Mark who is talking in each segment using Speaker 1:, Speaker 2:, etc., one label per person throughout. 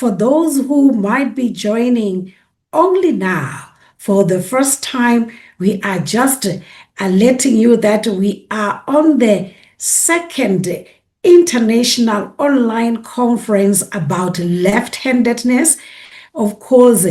Speaker 1: for those who might be joining only now for the first time, we are just letting you that we are on the second international online conference about left-handedness, of course,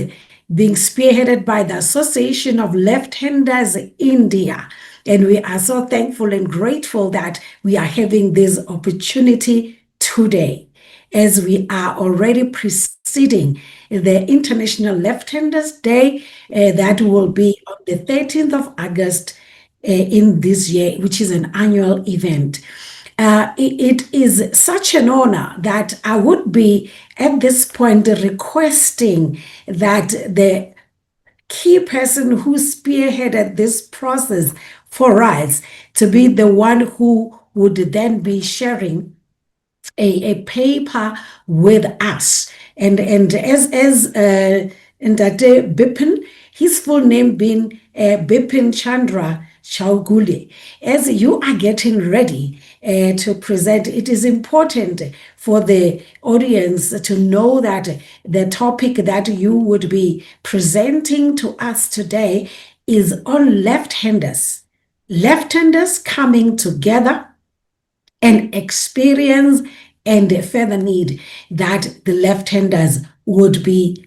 Speaker 1: being spearheaded by the Association of Left-Handers India. And we are so thankful and grateful that we are having this opportunity today, as we are already preceding the International Left-Handers Day that will be on the 13th of August in this year, which is an annual event. It is such an honor that I would be at this point requesting that the key person who spearheaded this process for us to be the one who would then be sharing a paper with us. And as Ndate Bipin, his full name being Bipinchandra Chaugule, as you are getting ready to present, it is important for the audience to know that the topic that you would be presenting to us today is on left-handers. Left-handers coming together and experience and further need that the left-handers would be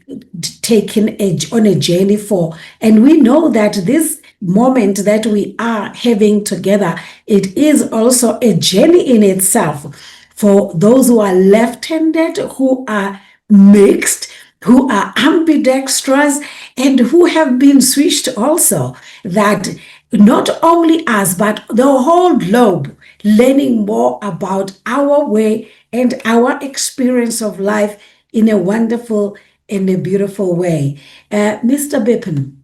Speaker 1: taken on a journey for. And we know that this moment that we are having together, it is also a journey in itself for those who are left-handed, who are mixed, who are ambidextrous, and who have been switched also, that not only us, but the whole globe learning more about our way and our experience of life in a wonderful and a beautiful way. Mr. Bipin,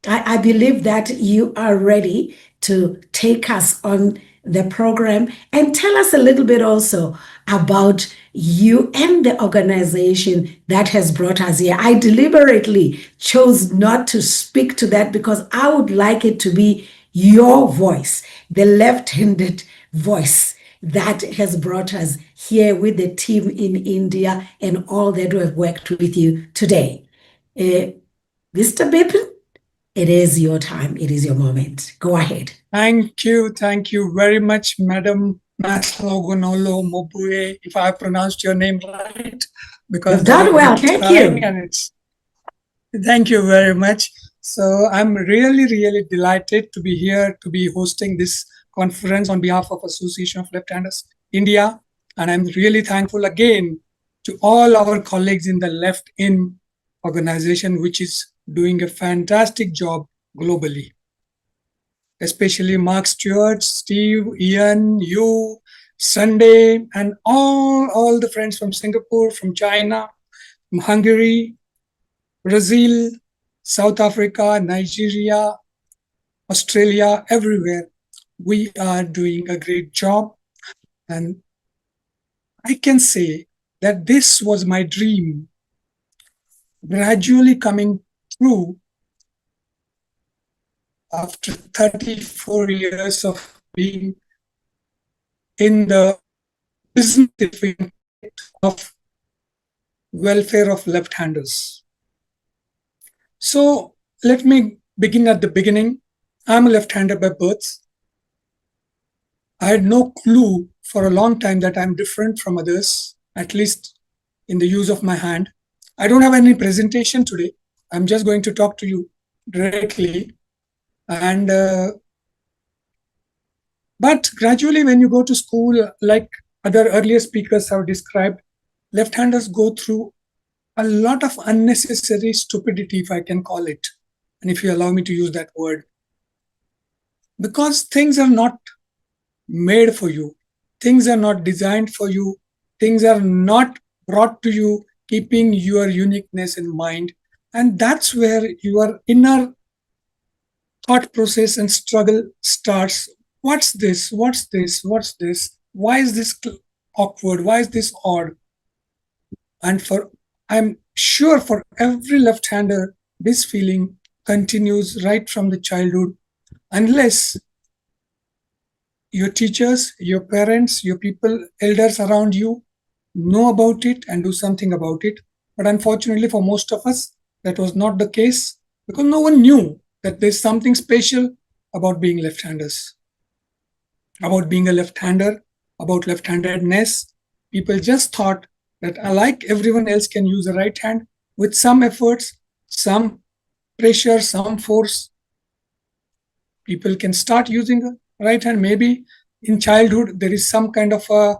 Speaker 1: I believe that you are ready to take us on the program and tell us a little bit also about you and the organization that has brought us here. I deliberately chose not to speak to that because I would like it to be your voice, the left-handed voice that has brought us here with the team in India and all that we have worked with you today. Mr. Bipin, it is your time. It is your moment. Go ahead.
Speaker 2: Thank you. Thank you very much, Madam Maslogonolo Mobue, if I pronounced your name right. Because
Speaker 1: you've done well. Thank you.
Speaker 2: And thank you very much. So I'm really, really delighted to be here to be hosting this conference on behalf of Association of Left-Handers India. And I'm really thankful again to all our colleagues in the Left In organization, which is doing a fantastic job globally. Especially Mark Stewart, Steve, Ian, you, Sunday, and all the friends from Singapore, from China, from Hungary, Brazil, South Africa, Nigeria, Australia, everywhere. We are doing a great job. And I can say that this was my dream, gradually coming true after 34 years of being in the business of welfare of left-handers. So let me begin at the beginning. I'm a left-hander by birth. I had no clue for a long time that I'm different from others, at least in the use of my hand. I don't have any presentation today. I'm just going to talk to you directly. And but gradually when you go to school, like other earlier speakers have described, left-handers go through a lot of unnecessary stupidity, if I can call it, and if you allow me to use that word. Because things are not made for you. Things are not designed for you. Things are not brought to you keeping your uniqueness in mind. And that's where your inner thought process and struggle starts. What's this? What's this? What's this? Why is this awkward? Why is this odd? And I'm sure for every left-hander, this feeling continues right from the childhood, unless your teachers, your parents, your people, elders around you know about it and do something about it. But unfortunately for most of us, that was not the case because no one knew that there's something special about being left-handers, about being a left-hander, about left-handedness. People just thought that like everyone else can use the right hand with some efforts, some pressure, some force. People can start using the right hand. Maybe in childhood, there is some kind of a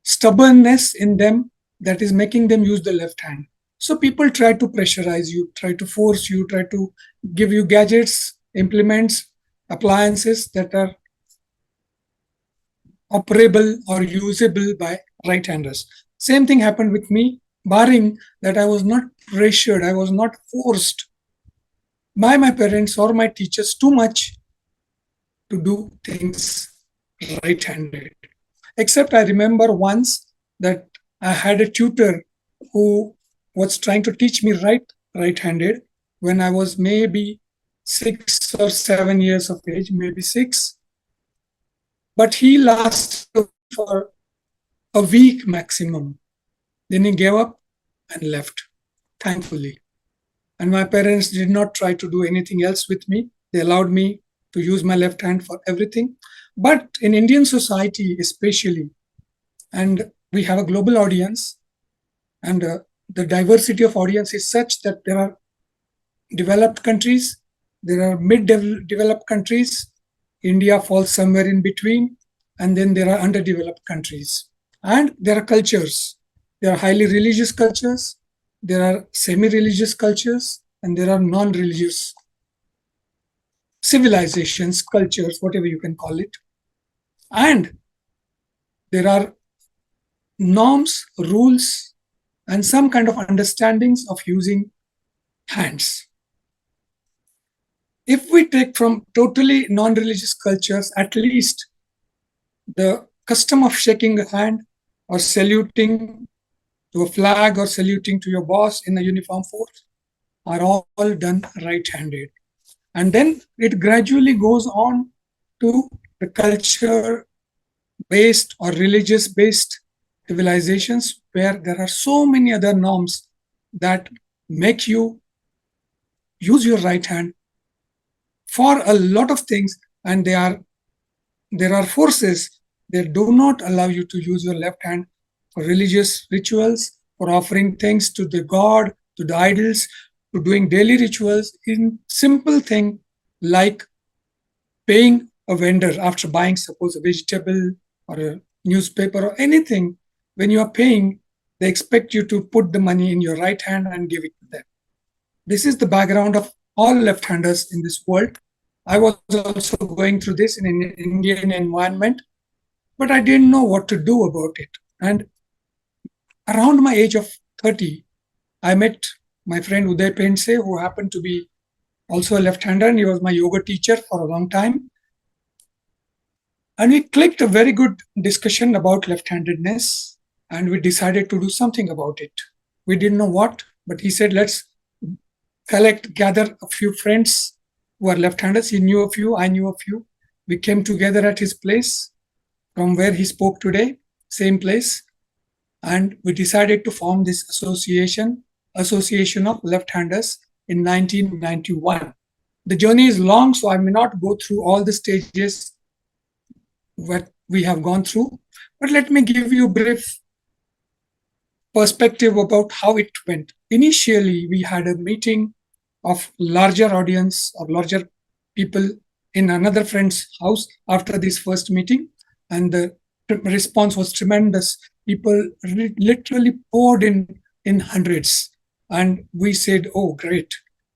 Speaker 2: stubbornness in them that is making them use the left hand. So people try to pressurize you, try to force you, try to give you gadgets, implements, appliances that are operable or usable by right-handers. Same thing happened with me, barring that I was not pressured, I was not forced by my parents or my teachers too much to do things right-handed. Except I remember once that I had a tutor who was trying to teach me right-handed when I was maybe 6 or 7 years of age, maybe 6. But he lasted for a week maximum. Then he gave up and left, thankfully. And my parents did not try to do anything else with me. They allowed me to use my left hand for everything. But in Indian society, especially, and we have a global audience, and the diversity of audience is such that there are developed countries, there are mid-developed countries, India falls somewhere in between, and then there are underdeveloped countries. And there are cultures. There are highly religious cultures, there are semi-religious cultures, and there are non-religious civilizations, cultures, whatever you can call it. And there are norms, rules, and some kind of understandings of using hands. If we take from totally non-religious cultures, at least the custom of shaking a hand or saluting to a flag or saluting to your boss in a uniform force are all done right-handed. And then it gradually goes on to the culture-based or religious-based civilizations where there are so many other norms that make you use your right hand for a lot of things, and there are forces that do not allow you to use your left hand for religious rituals, for offering things to the god, to the idols, to doing daily rituals, in simple thing like paying a vendor after buying, suppose, a vegetable or a newspaper or anything. When you are paying, they expect you to put the money in your right hand and give it to them. This is the background of all left-handers in this world. I was also going through this in an Indian environment, but I didn't know what to do about it. And around my age of 30, I met my friend Uday Pense, who happened to be also a left-hander, and he was my yoga teacher for a long time. And we clicked a very good discussion about left-handedness, and we decided to do something about it. We didn't know what, but he said, let's gather a few friends who are left-handers. He knew a few, I knew a few. We came together at his place from where he spoke today, same place. And we decided to form this association of left-handers in 1991. The journey is long, so I may not go through all the stages what we have gone through, but let me give you a brief perspective about how it went. Initially, we had a meeting of larger audience or larger people in another friend's house after this first meeting, and the response was tremendous. People literally poured in hundreds, and we said, oh great,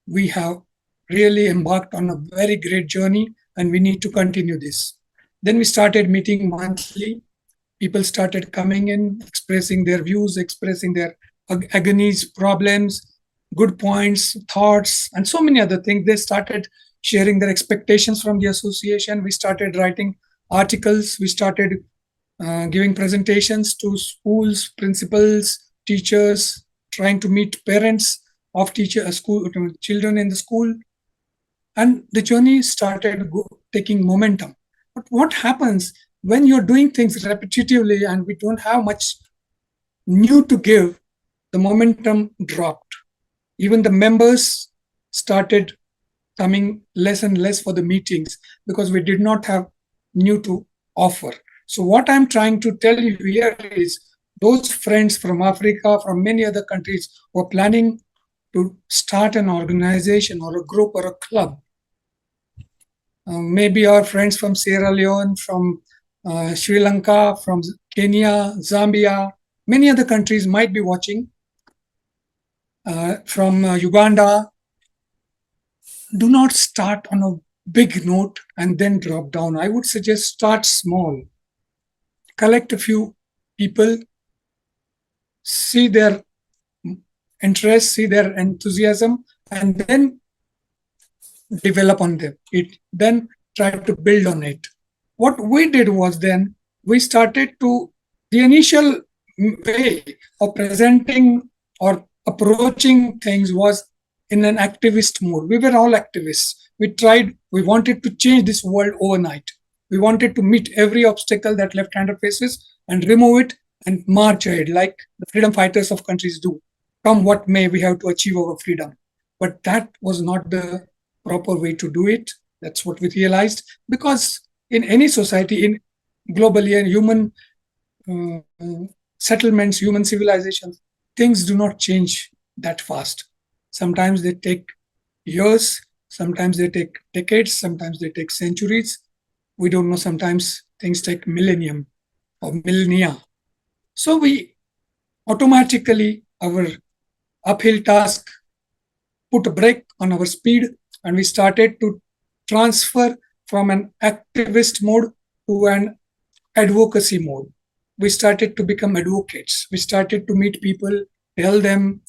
Speaker 2: we have really embarked on a very great journey and we need to continue this. Then we started meeting monthly. People started coming in, expressing their views, expressing their agonies, problems, good points, thoughts, and so many other things. They started sharing their expectations from the association. We started writing articles. We started giving presentations to schools, principals, teachers, trying to meet parents of children in the school. And the journey started taking momentum. But what happens when you're doing things repetitively and we don't have much new to give? the momentum dropped. Even the members started coming less and less for the meetings because we did not have new to offer. So what I'm trying to tell you here is those friends from Africa, from many other countries who are planning to start an organization or a group or a club. Maybe our friends from Sierra Leone, from Sri Lanka, from Kenya, Zambia, many other countries might be watching, from Uganda. Do not start on a big note and then drop down. I would suggest start small. Collect a few people, see their interest, see their enthusiasm, and then develop on them. Then try to build on it. What we did was then we started to, the initial way of presenting or approaching things was in an activist mode. We were all activists. We wanted to change this world overnight. We wanted to meet every obstacle that left-hander faces and remove it and march ahead like the freedom fighters of countries do. Come what may, we have to achieve our freedom. But that was not the proper way to do it. That's what we realized, because in any society, in globally and human settlements, human civilizations, things do not change that fast. Sometimes they take years, sometimes they take decades, sometimes they take centuries. We don't know, sometimes things take millennium or millennia. So we automatically, our uphill task put a brake on our speed, and we started to transfer from an activist mode to an advocacy mode. We started to become advocates. We started to meet people, tell them,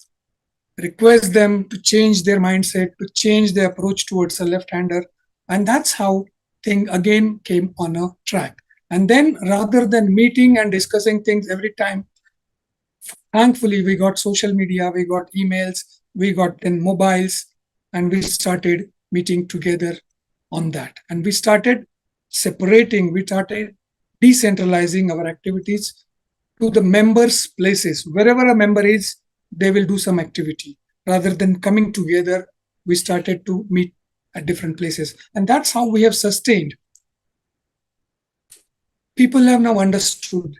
Speaker 2: request them to change their mindset, to change their approach towards a left-hander. And that's how thing again came on a track. And then rather than meeting and discussing things every time, thankfully we got social media, we got emails, we got in mobiles, and we started meeting together on that. And we started separating, we started decentralizing our activities to the members' places. Wherever a member is, they will do some activity. Rather than coming together, we started to meet at different places. And that's how we have sustained. People have now understood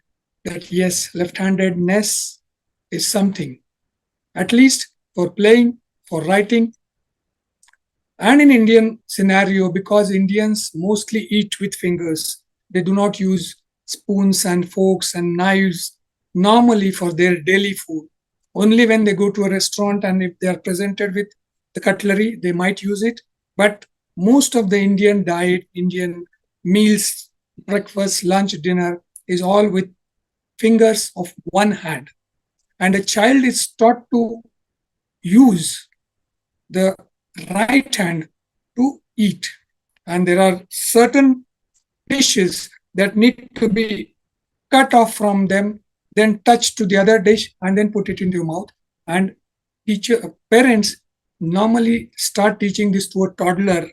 Speaker 2: that yes, left-handedness is something, at least for playing, for writing. And in Indian scenario, because Indians mostly eat with fingers, they do not use spoons and forks and knives normally for their daily food. Only when they go to a restaurant and if they are presented with the cutlery, they might use it. But most of the Indian diet, Indian meals, breakfast, lunch, dinner is all with fingers of one hand. And a child is taught to use the right hand to eat. And there are certain dishes that need to be cut off from them, then touch to the other dish, and then put it into your mouth. And parents normally start teaching this to a toddler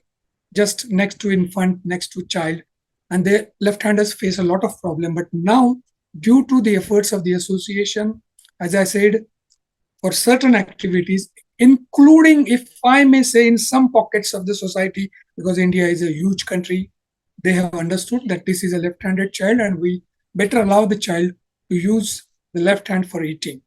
Speaker 2: just next to infant, next to child. And the left-handers face a lot of problem. But now, due to the efforts of the association, as I said, for certain activities, including, if I may say, in some pockets of the society, because India is a huge country, they have understood that this is a left-handed child and we better allow the child to use the left hand for eating.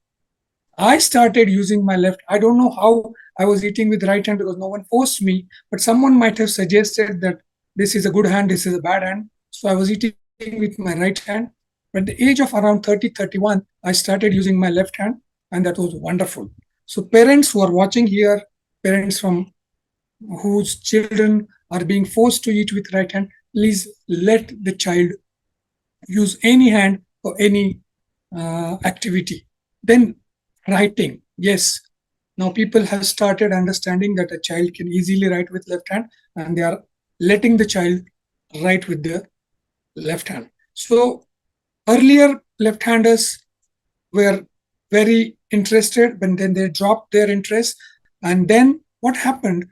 Speaker 2: I started using my left. I don't know how I was eating with right hand because no one forced me, but someone might have suggested that this is a good hand, this is a bad hand. So I was eating with my right hand. But at the age of around 30, 31, I started using my left hand, and that was wonderful. So parents who are watching here, parents from whose children are being forced to eat with right hand, please let the child use any hand for any activity. Then writing, yes. Now people have started understanding that a child can easily write with left hand, and they are letting the child write with the left hand. So earlier left-handers were very interested, but then they dropped their interest. And then what happened?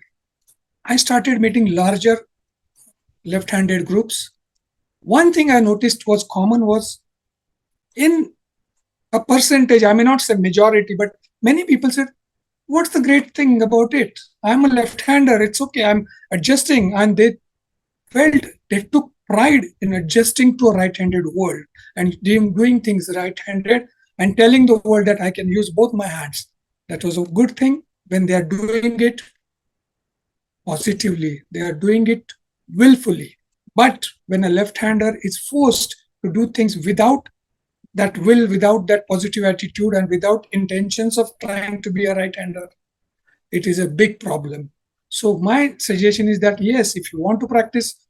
Speaker 2: I started meeting larger left-handed groups. One thing I noticed was common was in a percentage, I may not say majority, but many people said, what's the great thing about it? I'm a left-hander. It's okay. I'm adjusting. And they took pride in adjusting to a right-handed world and doing things right-handed and telling the world that I can use both my hands. That was a good thing when they are doing it positively. They are doing it willfully. But when a left-hander is forced to do things without that will, without that positive attitude, and without intentions of trying to be a right-hander, it is a big problem. So my suggestion is that, yes, if you want to practice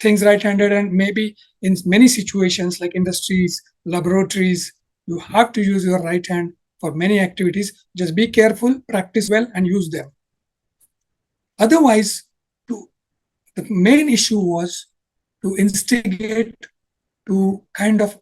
Speaker 2: things right-handed, and maybe in many situations like industries, laboratories, you have to use your right hand for many activities. Just be careful, practice well, and use them. Otherwise, the main issue was to instigate, to kind of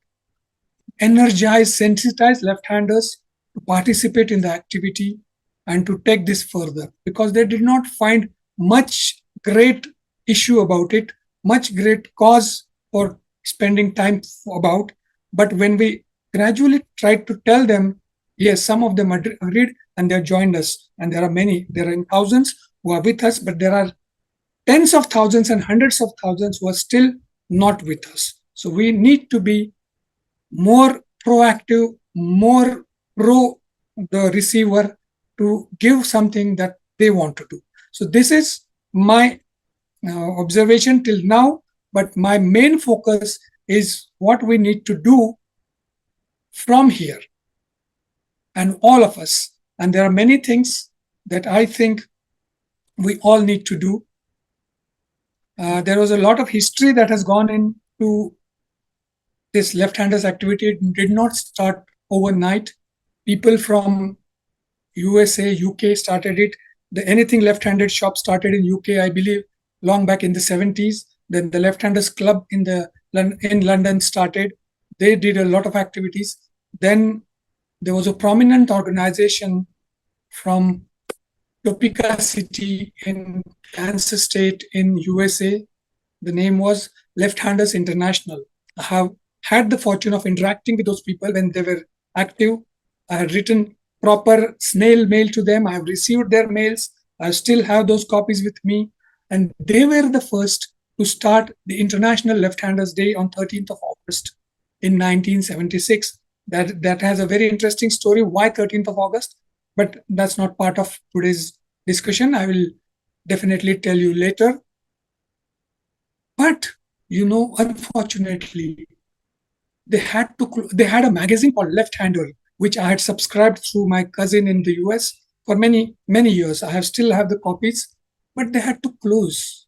Speaker 2: energize, sensitize left-handers to participate in the activity and to take this further, because they did not find much great issue about it, much great cause for spending time about. But when we gradually tried to tell them, yes, some of them agreed and they joined us. And there are many, there are thousands who are with us, but there are tens of thousands and hundreds of thousands who are still not with us. So we need to be more proactive, more pro the receiver to give something that they want to do. So this is my observation till now, but my main focus is what we need to do from here, and all of us. And there are many things that I think we all need to do. There was a lot of history that has gone into this left-handers activity. It did not start overnight. People from USA, UK started it. The Anything Left-Handed shop started in UK, I believe, long back in the 70s. Then the Left-Handers Club in London started. They did a lot of activities. Then there was a prominent organization from Topeka City in Kansas State in USA. The name was Left-Handers International. I have had the fortune of interacting with those people when they were active. I had written proper snail mail to them. I have received their mails. I still have those copies with me. And they were the first to start the International Left-Handers Day on 13th of August in 1976. That has a very interesting story. Why 13th of August? But that's not part of today's discussion. I will definitely tell you later. But, unfortunately, they had a magazine called Left-Hander, which I had subscribed through my cousin in the US for many, many years. I still have the copies, but they had to close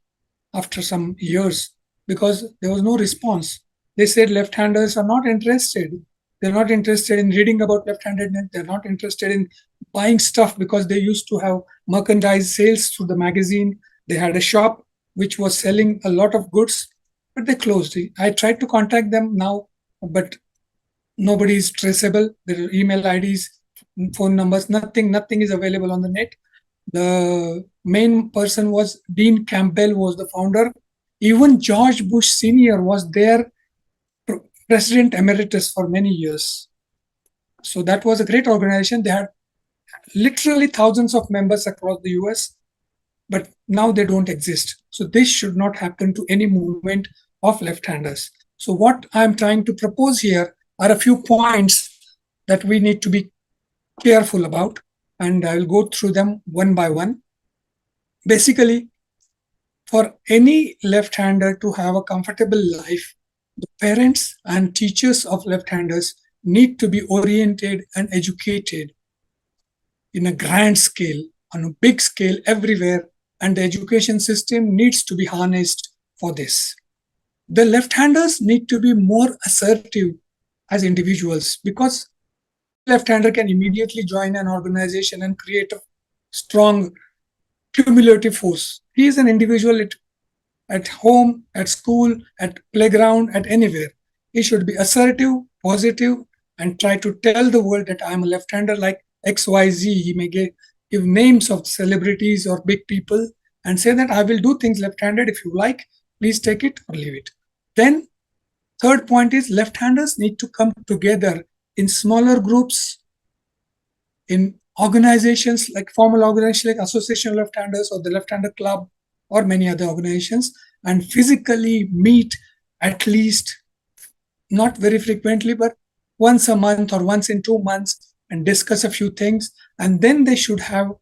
Speaker 2: after some years because there was no response. They said left-handers are not interested. They're not interested in reading about left-handedness. They're not interested in buying stuff because they used to have merchandise sales through the magazine. They had a shop which was selling a lot of goods, but they closed it. I tried to contact them now, but nobody is traceable. There are email IDs, phone numbers, nothing is available on the net. The main person was Dean Campbell, was the founder. Even George Bush Sr. was their president emeritus for many years. So that was a great organization. They had literally thousands of members across the US, but now they don't exist. So this should not happen to any movement of left-handers. So what I'm trying to propose here are a few points that we need to be careful about, and I will go through them one by one. Basically, for any left-hander to have a comfortable life, the parents and teachers of left-handers need to be oriented and educated in a grand scale, on a big scale everywhere, and the education system needs to be harnessed for this. The left-handers need to be more assertive as individuals, because left-hander can immediately join an organization and create a strong cumulative force. He is an individual at home, at school, at playground, at anywhere. He should be assertive, positive, and try to tell the world that I'm a left-hander like XYZ. He may give names of celebrities or big people and say that I will do things left-handed. If you like, please take it or leave it. Then third point is left-handers need to come together in smaller groups, in organizations like formal organizations like Association of Left-Handers or the Left-Hander Club or many other organizations, and physically meet at least, not very frequently, but once a month or once in 2 months, and discuss a few things. And then they should have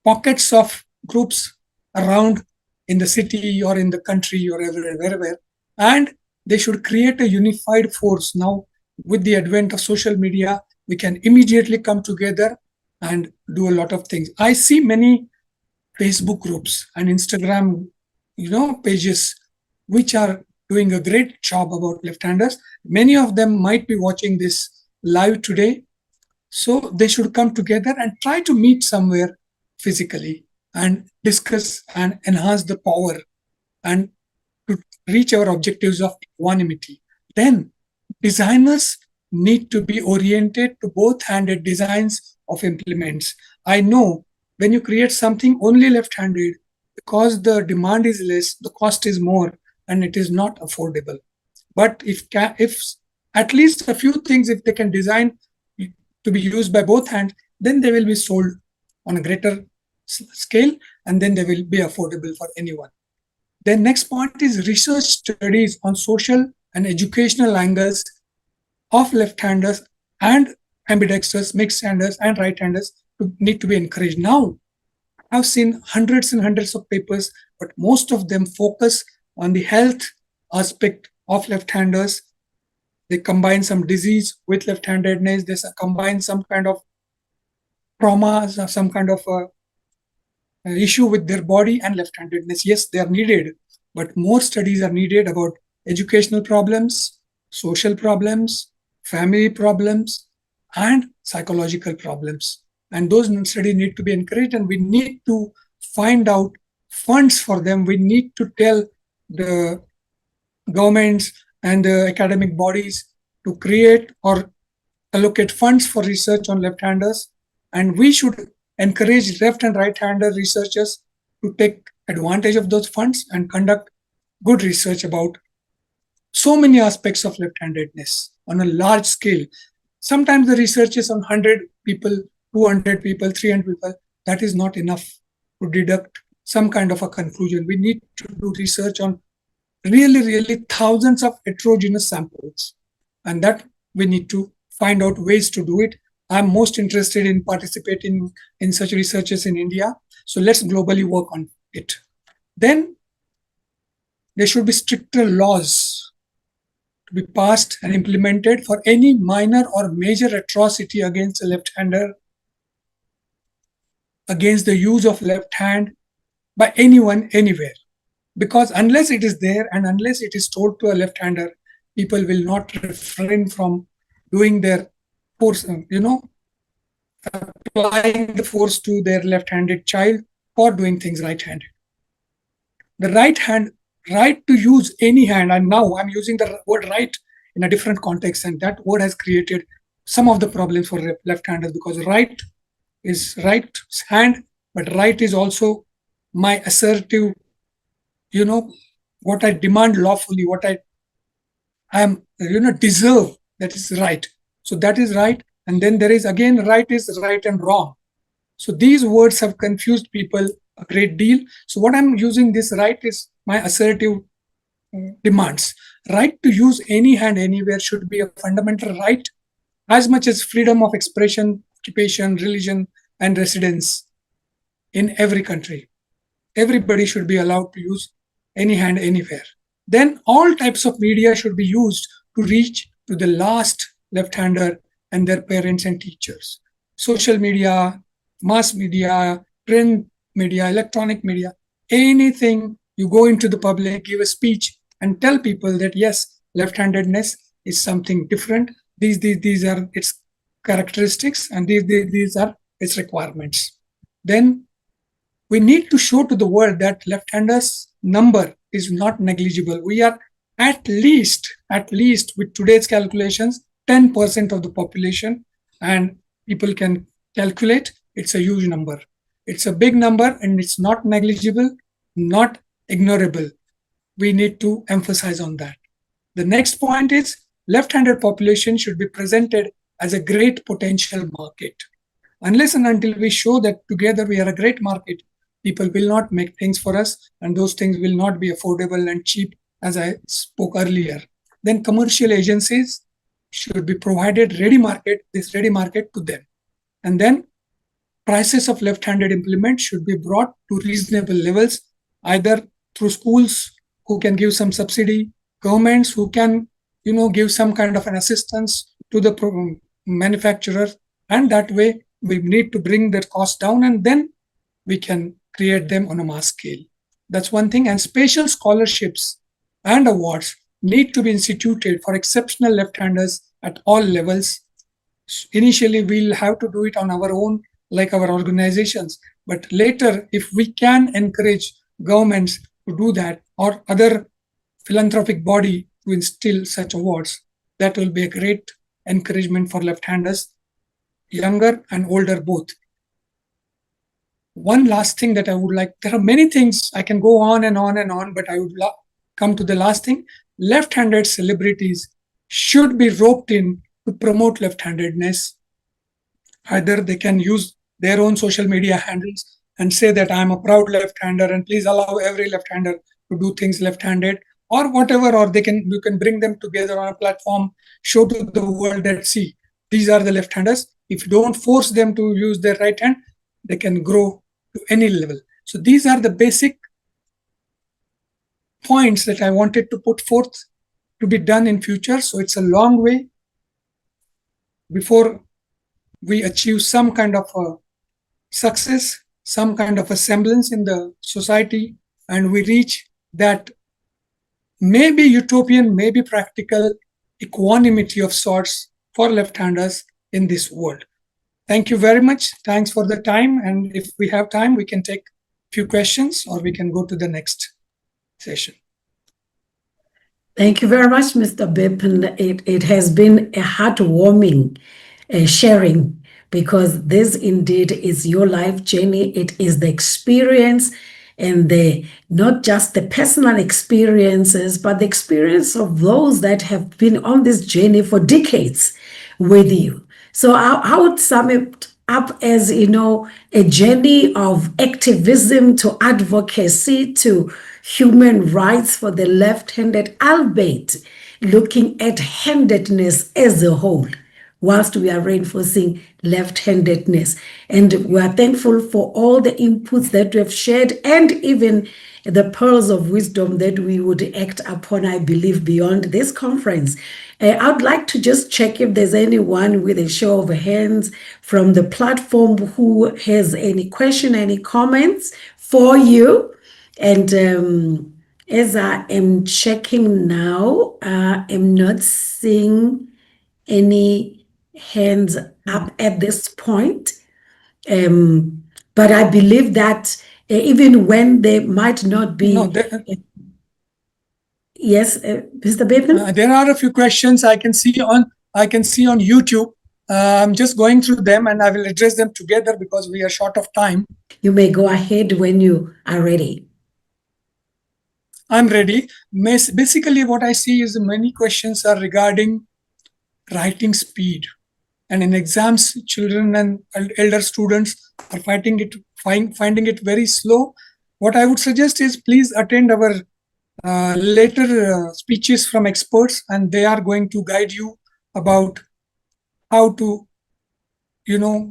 Speaker 2: pockets of groups around in the city or in the country or wherever, and they should create a unified force. Now, with the advent of social media, we can immediately come together and do a lot of things. I see many Facebook groups and Instagram, pages, which are doing a great job about left-handers. Many of them might be watching this live today, so they should come together and try to meet somewhere physically and discuss and enhance the power and to reach our objectives of equanimity. Then designers need to be oriented to both-handed designs of implements. I know when you create something only left-handed, because the demand is less, the cost is more, and it is not affordable. But if at least a few things, if they can design to be used by both hands, then they will be sold on a greater scale, and then they will be affordable for anyone. The next point is research studies on social and educational angles of left-handers and ambidextrous, mixed-handers, and right-handers need to be encouraged. Now, I've seen hundreds and hundreds of papers, but most of them focus on the health aspect of left-handers. They combine some disease with left-handedness. They combine some kind of trauma, some kind of issue with their body and left-handedness. Yes, they are needed, but more studies are needed about educational problems, social problems, family problems, and psychological problems. And those studies need to be encouraged, and we need to find out funds for them. We need to tell the governments and the academic bodies to create or allocate funds for research on left-handers. And we should encourage left and right-hander researchers to take advantage of those funds and conduct good research about so many aspects of left-handedness on a large scale. Sometimes the research is on 100 people, 200 people, 300 people. That is not enough to deduct some kind of a conclusion. We need to do research on really thousands of heterogeneous samples, and that we need to find out ways to do it. I'm most interested in participating in such researches in India, so let's globally work on it. Then there should be stricter laws to be passed and implemented for any minor or major atrocity against a left-hander, against the use of left hand by anyone, anywhere. Because unless it is there and unless it is told to a left-hander, people will not refrain from doing their force, applying the force to their left-handed child or doing things right-handed. The right to use any hand, and now I'm using the word right in a different context, and that word has created some of the problems for left-handers, because right is right hand, but right is also my assertive, what I demand lawfully, what I am, deserve, that is right. So that is right. And then there is again, right is right and wrong. So these words have confused people a great deal. So what I'm using this right is my assertive demands. Right to use any hand anywhere should be a fundamental right, as much as freedom of expression, occupation, religion, and residence in every country. Everybody should be allowed to use any hand anywhere. Then all types of media should be used to reach to the last left-hander and their parents and teachers. Social media, mass media, print media, electronic media, anything. You go into the public, give a speech, and tell people that yes, left-handedness is something different. These are its characteristics, and these are its requirements. Then we need to show to the world that left-handers number is not negligible. We are at least with today's calculations, 10% of the population, and people can calculate it's a huge number. It's a big number, and it's not negligible, not ignorable. We need to emphasize on that. The next point is left-handed population should be presented as a great potential market. Unless and until we show that together we are a great market, people will not make things for us, and those things will not be affordable and cheap, as I spoke earlier. Then commercial agencies should be provided this ready market to them. And then prices of left-handed implement should be brought to reasonable levels, either through schools who can give some subsidy, governments who can, give some kind of an assistance to the manufacturer, and that way we need to bring their cost down, and then we can create them on a mass scale. That's one thing. And special scholarships and awards need to be instituted for exceptional left-handers at all levels. Initially, we'll have to do it on our own, like our organizations. But later, if we can encourage governments to do that, or other philanthropic body to instill such awards, that will be a great encouragement for left-handers, younger and older both. One last thing that I would like, there are many things I can go on and on and on, but I would come to the last thing. Left-handed celebrities should be roped in to promote left-handedness. Either they can use their own social media handles and say that I'm a proud left-hander and please allow every left-hander to do things left-handed, or whatever, or you can bring them together on a platform, show to the world that, see, these are the left-handers. If you don't force them to use their right hand, they can grow to any level. So these are the basic points that I wanted to put forth to be done in future. So it's a long way before we achieve some kind of a success, some kind of a semblance in the society, and we reach that maybe utopian, maybe practical equanimity of sorts for left-handers in this world. Thank you very much. Thanks for the time. And if we have time, we can take a few questions, or we can go to the next session.
Speaker 1: Thank you very much, Mr. Bipin. It has been a heartwarming sharing, because this indeed is your life journey. It is the experience, and not just the personal experiences, but the experience of those that have been on this journey for decades with you. So I would sum it up as, a journey of activism to advocacy to human rights for the left-handed, albeit looking at handedness as a whole, whilst we are reinforcing left-handedness. And we are thankful for all the inputs that we have shared, and even the pearls of wisdom that we would act upon, I believe, beyond this conference. I'd like to just check if there's anyone with a show of hands from the platform who has any question, any comments for you. And as I am checking now, I'm not seeing any hands up at this point. But I believe that even when they might not be...
Speaker 2: No,
Speaker 1: yes, Mr. Bipin?
Speaker 2: There are a few questions I can see on YouTube. I'm just going through them, and I will address them together because we are short of time.
Speaker 1: You may go ahead when you are ready.
Speaker 2: I'm ready. Basically, what I see is many questions are regarding writing speed. And in exams, children and elder students are finding it very slow. What I would suggest is, please attend our later speeches from experts, and they are going to guide you about how to,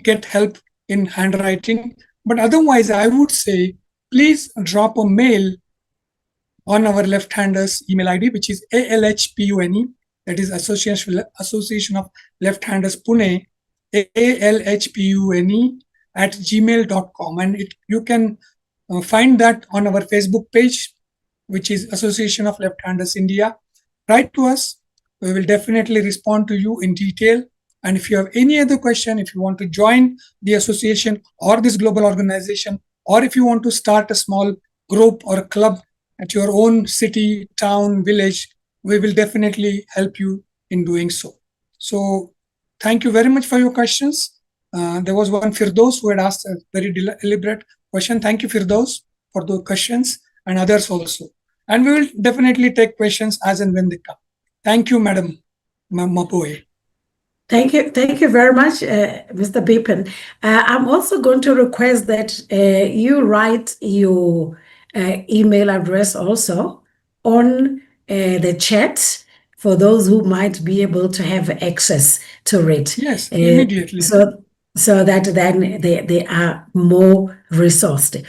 Speaker 2: get help in handwriting. But otherwise, I would say, please drop a mail on our left-handers email ID, which is ALHPUNE, that is Association of Left-Handers Pune, ALHPUNE @gmail.com. And you can find that on our Facebook page, which is Association of Left-Handers India. Write to us. We will definitely respond to you in detail. And if you have any other question, if you want to join the association or this global organization, or if you want to start a small group or a club at your own city, town, village, we will definitely help you in doing so. So thank you very much for your questions. There was one Firdaus who had asked a very deliberate question. Thank you, Firdaus, for the questions, and others also. And we will definitely take questions as and when they come. Thank you, Madam Mapoe.
Speaker 1: Thank you very much, Mr. Bipin. I'm also going to request that you write your email address also on the chat for those who might be able to have access to it.
Speaker 2: Yes, immediately.
Speaker 1: So that then they are more resourced.